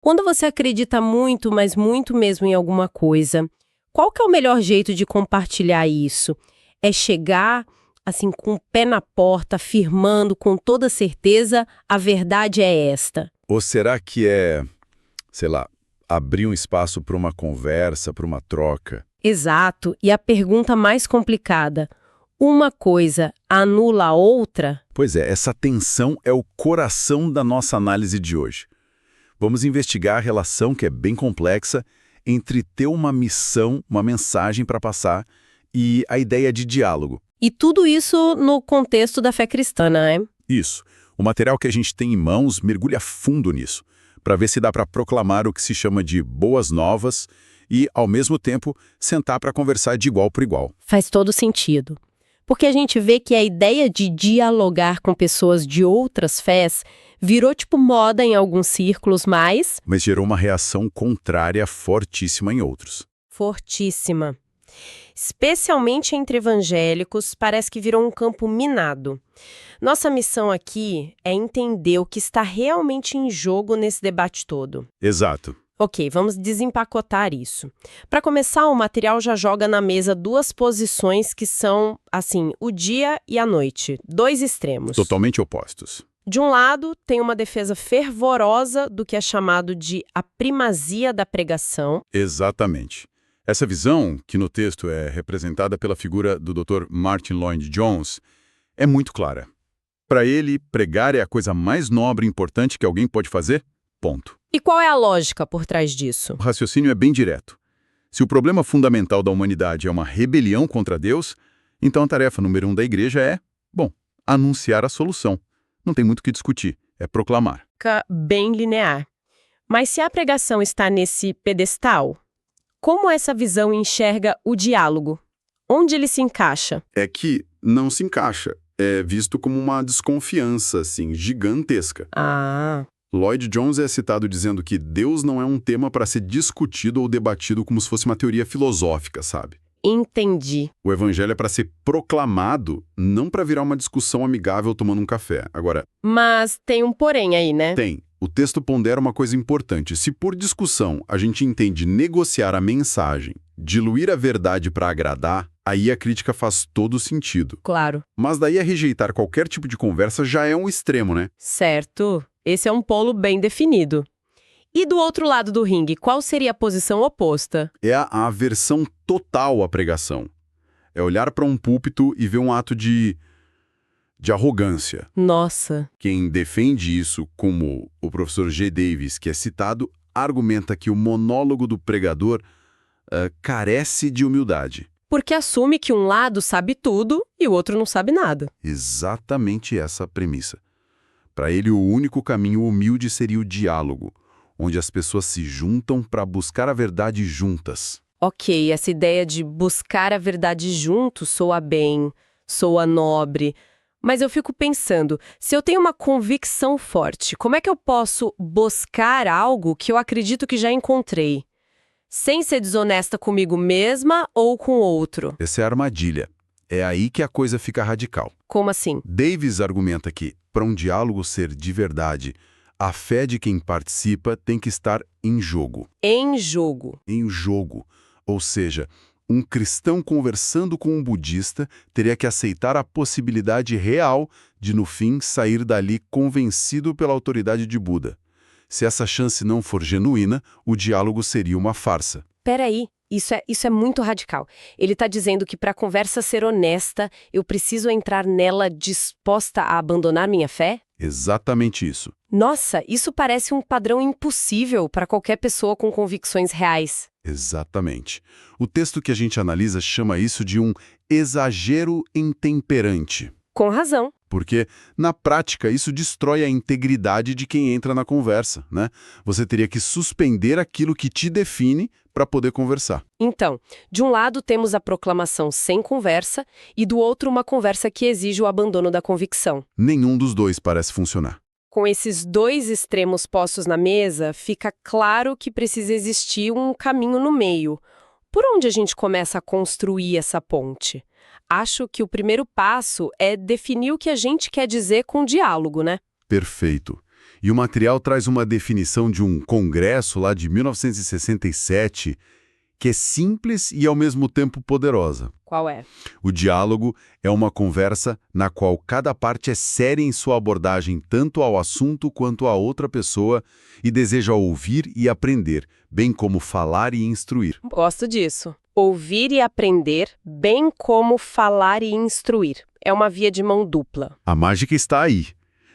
Quando você acredita muito, mas muito mesmo em alguma coisa, qual que é o melhor jeito de compartilhar isso? É chegar, assim, com o pé na porta, afirmando com toda certeza, a verdade é esta. Ou será que é, sei lá, abrir um espaço para uma conversa, para uma troca? Exato. E a pergunta mais complicada: uma coisa anula a outra? Pois é, essa tensão é o coração da nossa análise de hoje. Vamos investigar a relação, que é bem complexa, entre ter uma missão, uma mensagem para passar, e a ideia de diálogo. E tudo isso no contexto da fé cristã, né? Isso. O material que a gente tem em mãos mergulha fundo nisso, para ver se dá para proclamar o que se chama de boas novas e, ao mesmo tempo, sentar para conversar de igual para igual. Faz todo sentido. Porque a gente vê que a ideia de dialogar com pessoas de outras fés virou tipo moda em alguns círculos, mas Mas gerou uma reação contrária fortíssima em outros. fortíssima. Especialmente entre evangélicos, parece que virou um campo minado. Nossa missão aqui é entender o que está realmente em jogo nesse debate todo. Exato. Ok, vamos desempacotar isso. Para começar, o material já joga na mesa duas posições que são, assim, o dia e a noite. Dois extremos. Totalmente opostos. De um lado, tem uma defesa fervorosa do que é chamado de a primazia da pregação. Exatamente. Essa visão, que no texto é representada pela figura do Dr. Martin Lloyd-Jones, é muito clara. Para ele, pregar é a coisa mais nobre e importante que alguém pode fazer? Ponto. E qual é a lógica por trás disso? O raciocínio é bem direto. Se o problema fundamental da humanidade é uma rebelião contra Deus, então a tarefa número 1 da igreja é, anunciar a solução. Não tem muito o que discutir, é proclamar. Fica bem linear. Mas se a pregação está nesse pedestal, como essa visão enxerga o diálogo? Onde ele se encaixa? É que não se encaixa. É visto como uma desconfiança, assim, gigantesca. Ah, Lloyd Jones é citado dizendo que Deus não é um tema para ser discutido ou debatido como se fosse uma teoria filosófica, sabe? entendi. O evangelho é para ser proclamado, não para virar uma discussão amigável tomando um café. Agora, Mas tem um porém aí, né? tem. O texto pondera uma coisa importante. Se por discussão a gente entende negociar a mensagem, diluir a verdade para agradar, aí a crítica faz todo sentido. Claro. Mas daí a rejeitar qualquer tipo de conversa já é um extremo, né? Certo. Esse é um polo bem definido. E do outro lado do ringue, qual seria a posição oposta? É a aversão total à pregação. É olhar para um púlpito e ver um ato de arrogância. Nossa. Quem defende isso, como o professor G. Davis, que é citado, argumenta que o monólogo do pregador carece de humildade. Porque assume que um lado sabe tudo e o outro não sabe nada. Exatamente essa a premissa. Para ele, o único caminho humilde seria o diálogo, onde as pessoas se juntam para buscar a verdade juntas. Ok, essa ideia de buscar a verdade junto soa bem, soa nobre. Mas eu fico pensando, se eu tenho uma convicção forte, como é que eu posso buscar algo que eu acredito que já encontrei? Sem ser desonesta comigo mesma ou com o outro? Essa é a armadilha. É aí que a coisa fica radical. Como assim? Davis argumenta que, para um diálogo ser de verdade, a fé de quem participa tem que estar em jogo. Em jogo. Em jogo. Ou seja, um cristão conversando com um budista teria que aceitar a possibilidade real de, no fim, sair dali convencido pela autoridade de Buda. Se essa chance não for genuína, o diálogo seria uma farsa. Peraí, isso é muito radical. Ele está dizendo que para a conversa ser honesta, eu preciso entrar nela disposta a abandonar minha fé? Exatamente isso. Nossa, isso parece um padrão impossível para qualquer pessoa com convicções reais. Exatamente. O texto que a gente analisa chama isso de um exagero intemperante. Com razão. Porque, na prática, isso destrói a integridade de quem entra na conversa, né? Você teria que suspender aquilo que te define para poder conversar. Então, de um lado temos a proclamação sem conversa e do outro uma conversa que exige o abandono da convicção. Nenhum dos dois parece funcionar. Com esses dois extremos postos na mesa, fica claro que precisa existir um caminho no meio. Por onde a gente começa a construir essa ponte? Acho que o primeiro passo é definir o que a gente quer dizer com o diálogo, né? Perfeito. E o material traz uma definição de um congresso lá de 1967 que é simples e ao mesmo tempo poderosa. Qual é? O diálogo é uma conversa na qual cada parte é séria em sua abordagem tanto ao assunto quanto à outra pessoa e deseja ouvir e aprender, bem como falar e instruir. Gosto disso. Ouvir e aprender, bem como falar e instruir. É uma via de mão dupla. A mágica está aí.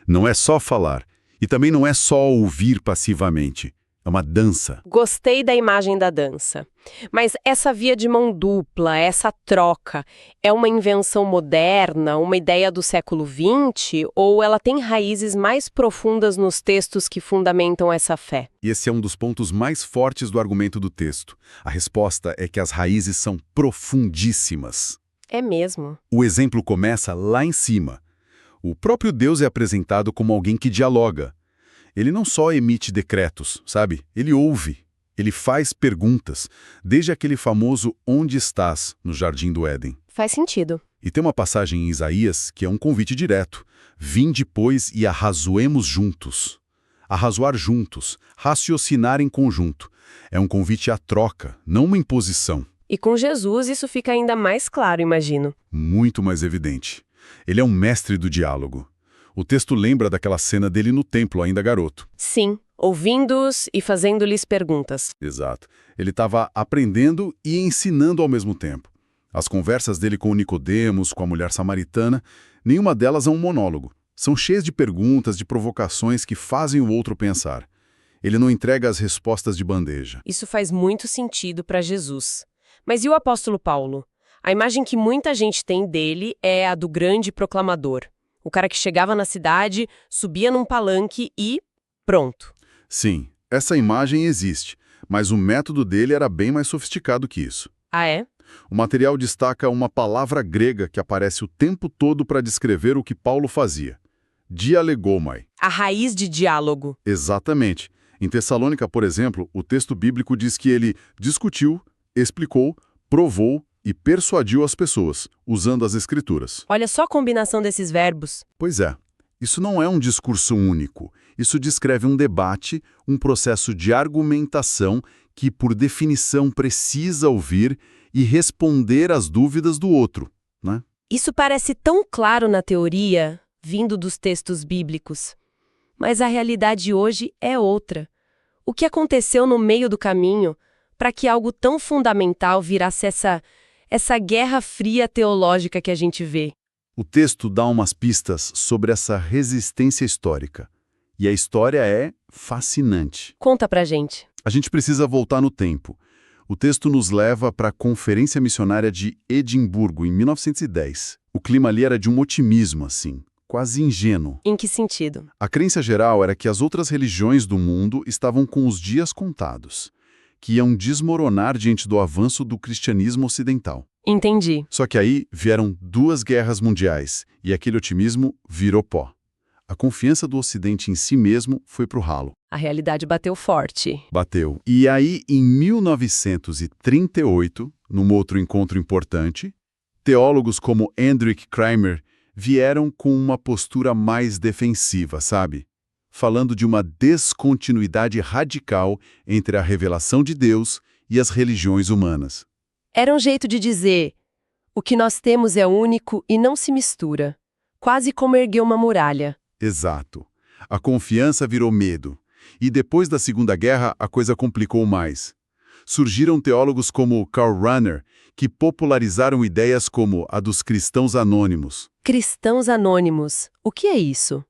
Não é só falar. E também não é só ouvir passivamente. É uma dança. Gostei da imagem da dança. Mas essa via de mão dupla, essa troca, é uma invenção moderna, uma ideia do século XX, ou ela tem raízes mais profundas nos textos que fundamentam essa fé? E esse é um dos pontos mais fortes do argumento do texto. A resposta é que as raízes são profundíssimas. É mesmo. O exemplo começa lá em cima. O próprio Deus é apresentado como alguém que dialoga. Ele não só emite decretos, sabe? Ele ouve, ele faz perguntas, desde aquele famoso "Onde estás?" no Jardim do Éden. Faz sentido. E tem uma passagem em Isaías que é um convite direto. Vinde, pois, e arrazoemos juntos. Arrazoar juntos, raciocinar em conjunto. É um convite à troca, não uma imposição. E com Jesus isso fica ainda mais claro, imagino. Muito mais evidente. Ele é um mestre do diálogo. O texto lembra daquela cena dele no templo, ainda garoto. Sim, ouvindo-os e fazendo-lhes perguntas. Exato. Ele estava aprendendo e ensinando ao mesmo tempo. As conversas dele com o Nicodemos, com a mulher samaritana, nenhuma delas é um monólogo. São cheias de perguntas, de provocações que fazem o outro pensar. Ele não entrega as respostas de bandeja. Isso faz muito sentido para Jesus. Mas e o apóstolo Paulo? A imagem que muita gente tem dele é a do grande proclamador. O cara que chegava na cidade, subia num palanque e pronto. Sim, essa imagem existe, mas o método dele era bem mais sofisticado que isso. Ah, é? O material destaca uma palavra grega que aparece o tempo todo para descrever o que Paulo fazia. Dialegomai. A raiz de diálogo. Exatamente. Em Tessalônica, por exemplo, o texto bíblico diz que ele discutiu, explicou, provou e persuadiu as pessoas, usando as Escrituras. Olha só a combinação desses verbos. Pois é, isso não é um discurso único. Isso descreve um debate, um processo de argumentação que, por definição, precisa ouvir e responder às dúvidas do outro, né? Isso parece tão claro na teoria, vindo dos textos bíblicos. Mas a realidade hoje é outra. O que aconteceu no meio do caminho para que algo tão fundamental virasse essa guerra fria teológica que a gente vê? O texto dá umas pistas sobre essa resistência histórica. E a história é fascinante. Conta pra gente. A gente precisa voltar no tempo. O texto nos leva para a Conferência Missionária de Edimburgo, em 1910. O clima ali era de um otimismo, assim, quase ingênuo. Em que sentido? A crença geral era que as outras religiões do mundo estavam com os dias contados, que iam desmoronar diante do avanço do cristianismo ocidental. Entendi. Só que aí vieram 2 guerras mundiais e aquele otimismo virou pó. A confiança do Ocidente em si mesmo foi pro ralo. A realidade bateu forte. Bateu. E aí, em 1938, num outro encontro importante, teólogos como Hendrik Kramer vieram com uma postura mais defensiva, sabe? Falando de uma descontinuidade radical entre a revelação de Deus e as religiões humanas. Era um jeito de dizer: o que nós temos é único e não se mistura. Quase como erguer uma muralha. Exato. A confiança virou medo. E depois da Segunda Guerra, a coisa complicou mais. Surgiram teólogos como Karl Rahner, que popularizaram ideias como a dos cristãos anônimos. Cristãos anônimos. O que é isso?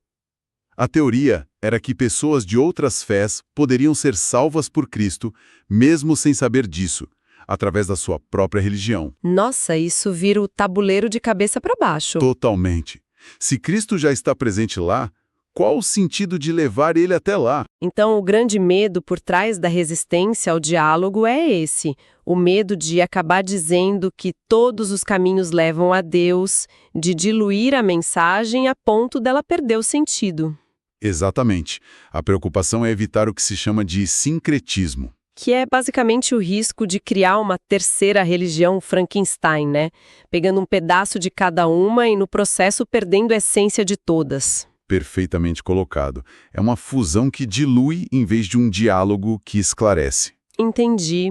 A teoria era que pessoas de outras fés poderiam ser salvas por Cristo, mesmo sem saber disso, através da sua própria religião. Nossa, isso vira o tabuleiro de cabeça para baixo. Totalmente. Se Cristo já está presente lá, qual o sentido de levar ele até lá? Então, o grande medo por trás da resistência ao diálogo é esse: o medo de acabar dizendo que todos os caminhos levam a Deus, de diluir a mensagem a ponto dela perder o sentido. Exatamente. A preocupação é evitar o que se chama de sincretismo. Que é basicamente o risco de criar uma terceira religião Frankenstein, né? Pegando um pedaço de cada uma e no processo perdendo a essência de todas. Perfeitamente colocado. É uma fusão que dilui em vez de um diálogo que esclarece. Entendi.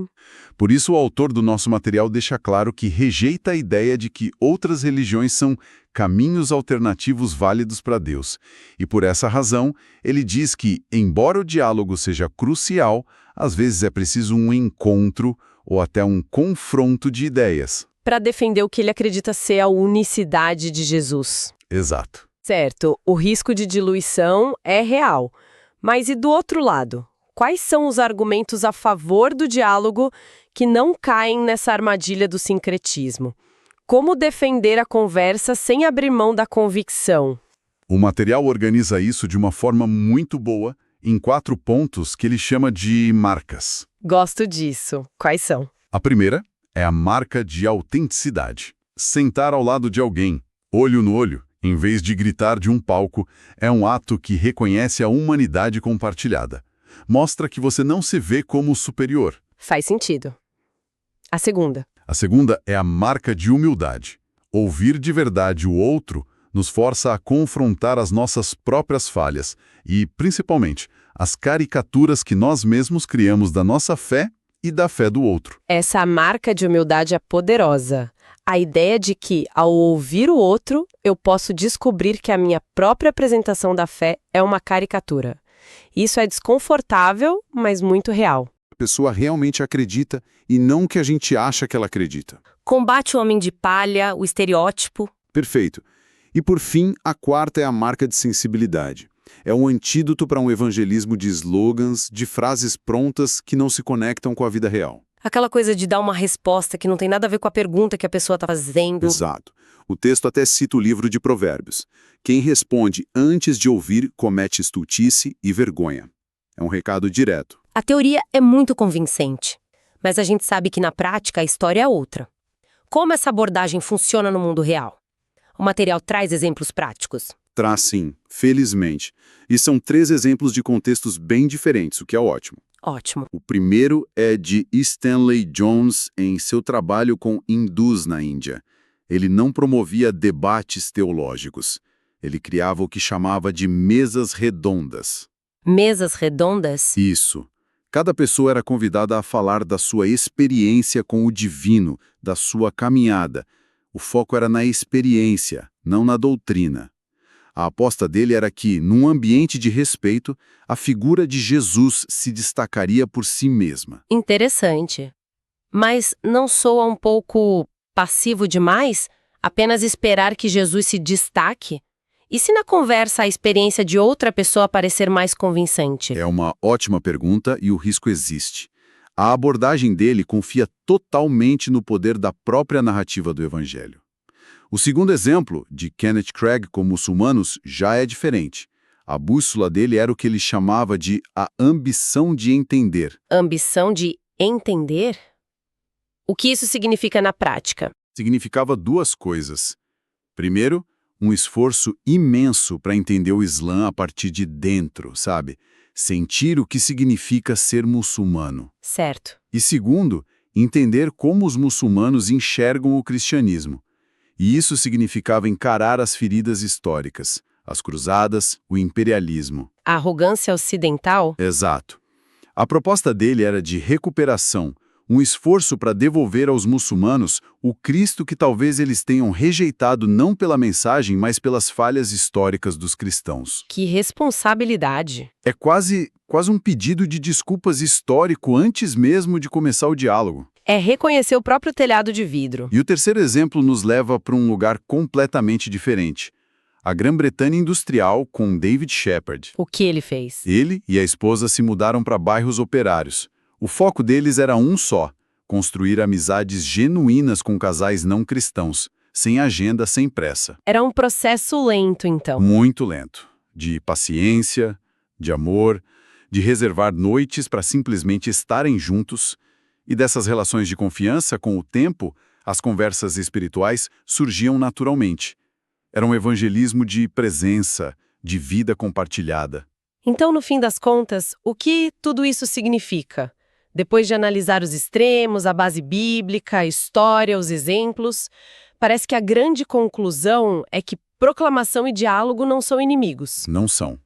Por isso, o autor do nosso material deixa claro que rejeita a ideia de que outras religiões são caminhos alternativos válidos para Deus. E por essa razão, ele diz que, embora o diálogo seja crucial, às vezes é preciso um encontro ou até um confronto de ideias. Para defender o que ele acredita ser a unicidade de Jesus. Exato. Certo, o risco de diluição é real. Mas e do outro lado? Quais são os argumentos a favor do diálogo que não caem nessa armadilha do sincretismo? Como defender a conversa sem abrir mão da convicção? O material organiza isso de uma forma muito boa em 4 pontos que ele chama de marcas. Gosto disso. Quais são? A primeira é a marca de autenticidade. Sentar ao lado de alguém, olho no olho, em vez de gritar de um palco, é um ato que reconhece a humanidade compartilhada. Mostra que você não se vê como superior. Faz sentido. A segunda. A segunda é a marca de humildade. Ouvir de verdade o outro nos força a confrontar as nossas próprias falhas e, principalmente, as caricaturas que nós mesmos criamos da nossa fé e da fé do outro. Essa marca de humildade é poderosa. A ideia de que, ao ouvir o outro, eu posso descobrir que a minha própria apresentação da fé é uma caricatura. Isso é desconfortável, mas muito real. A pessoa realmente acredita e não o que a gente acha que ela acredita. Combate o homem de palha, o estereótipo. Perfeito. E por fim, a quarta é a marca de sensibilidade. É um antídoto para um evangelismo de slogans, de frases prontas que não se conectam com a vida real. Aquela coisa de dar uma resposta que não tem nada a ver com a pergunta que a pessoa está fazendo. Exato. O texto até cita o livro de Provérbios. Quem responde antes de ouvir comete estultice e vergonha. É um recado direto. A teoria é muito convincente, mas a gente sabe que na prática a história é outra. Como essa abordagem funciona no mundo real? O material traz exemplos práticos. Traz sim, felizmente. E são 3 exemplos de contextos bem diferentes, o que é ótimo. Ótimo. O primeiro é de Stanley Jones em seu trabalho com hindus na Índia. Ele não promovia debates teológicos. Ele criava o que chamava de mesas redondas. Mesas redondas? Isso. Cada pessoa era convidada a falar da sua experiência com o divino, da sua caminhada. O foco era na experiência, não na doutrina. A aposta dele era que, num ambiente de respeito, a figura de Jesus se destacaria por si mesma. Interessante. Mas não soa um pouco passivo demais? Apenas esperar que Jesus se destaque? E se na conversa a experiência de outra pessoa parecer mais convincente? É uma ótima pergunta e o risco existe. A abordagem dele confia totalmente no poder da própria narrativa do Evangelho. O segundo exemplo, de Kenneth Craig com muçulmanos, já é diferente. A bússola dele era o que ele chamava de a ambição de entender. Ambição de entender? O que isso significa na prática? Significava 2 coisas. Primeiro, um esforço imenso para entender o Islã a partir de dentro, sabe? Sentir o que significa ser muçulmano. Certo. E segundo, entender como os muçulmanos enxergam o cristianismo. E isso significava encarar as feridas históricas, as cruzadas, o imperialismo. A arrogância ocidental? Exato. A proposta dele era de recuperação, um esforço para devolver aos muçulmanos o Cristo que talvez eles tenham rejeitado não pela mensagem, mas pelas falhas históricas dos cristãos. Que responsabilidade! É quase um pedido de desculpas histórico antes mesmo de começar o diálogo. É reconhecer o próprio telhado de vidro. E o terceiro exemplo nos leva para um lugar completamente diferente. A Grã-Bretanha industrial com David Shepard. O que ele fez? Ele e a esposa se mudaram para bairros operários. O foco deles era um só: construir amizades genuínas com casais não cristãos, sem agenda, sem pressa. Era um processo lento, então. Muito lento. De paciência, de amor, de reservar noites para simplesmente estarem juntos. E dessas relações de confiança, com o tempo, as conversas espirituais surgiam naturalmente. Era um evangelismo de presença, de vida compartilhada. Então, no fim das contas, o que tudo isso significa? Depois de analisar os extremos, a base bíblica, a história, os exemplos, parece que a grande conclusão é que proclamação e diálogo não são inimigos. Não são.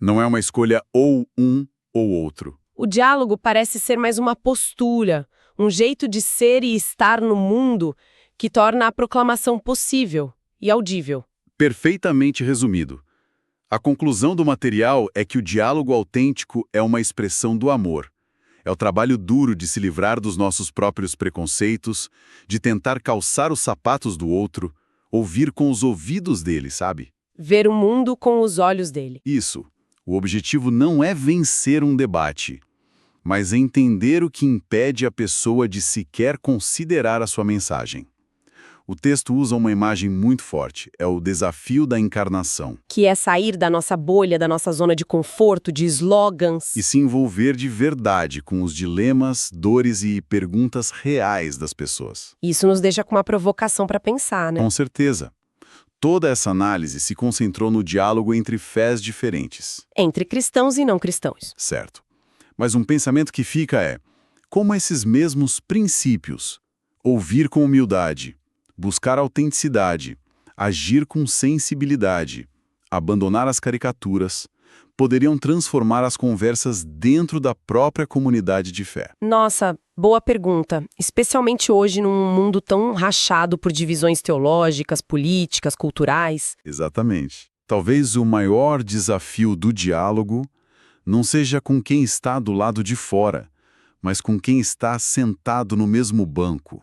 Não é uma escolha ou um ou outro. O diálogo parece ser mais uma postura, um jeito de ser e estar no mundo que torna a proclamação possível e audível. Perfeitamente resumido. A conclusão do material é que o diálogo autêntico é uma expressão do amor. É o trabalho duro de se livrar dos nossos próprios preconceitos, de tentar calçar os sapatos do outro, ouvir com os ouvidos dele, sabe? Ver o mundo com os olhos dele. Isso. O objetivo não é vencer um debate, mas entender o que impede a pessoa de sequer considerar a sua mensagem. O texto usa uma imagem muito forte, é o desafio da encarnação. Que é sair da nossa bolha, da nossa zona de conforto, de slogans. E se envolver de verdade com os dilemas, dores e perguntas reais das pessoas. Isso nos deixa com uma provocação para pensar, né? Com certeza. Toda essa análise se concentrou no diálogo entre fés diferentes. Entre cristãos e não cristãos. Certo. Mas um pensamento que fica é: como esses mesmos princípios, ouvir com humildade, buscar autenticidade, agir com sensibilidade, abandonar as caricaturas, poderiam transformar as conversas dentro da própria comunidade de fé? Nossa, boa pergunta. Especialmente hoje num mundo tão rachado por divisões teológicas, políticas, culturais. Exatamente. Talvez o maior desafio do diálogo não seja com quem está do lado de fora, mas com quem está sentado no mesmo banco.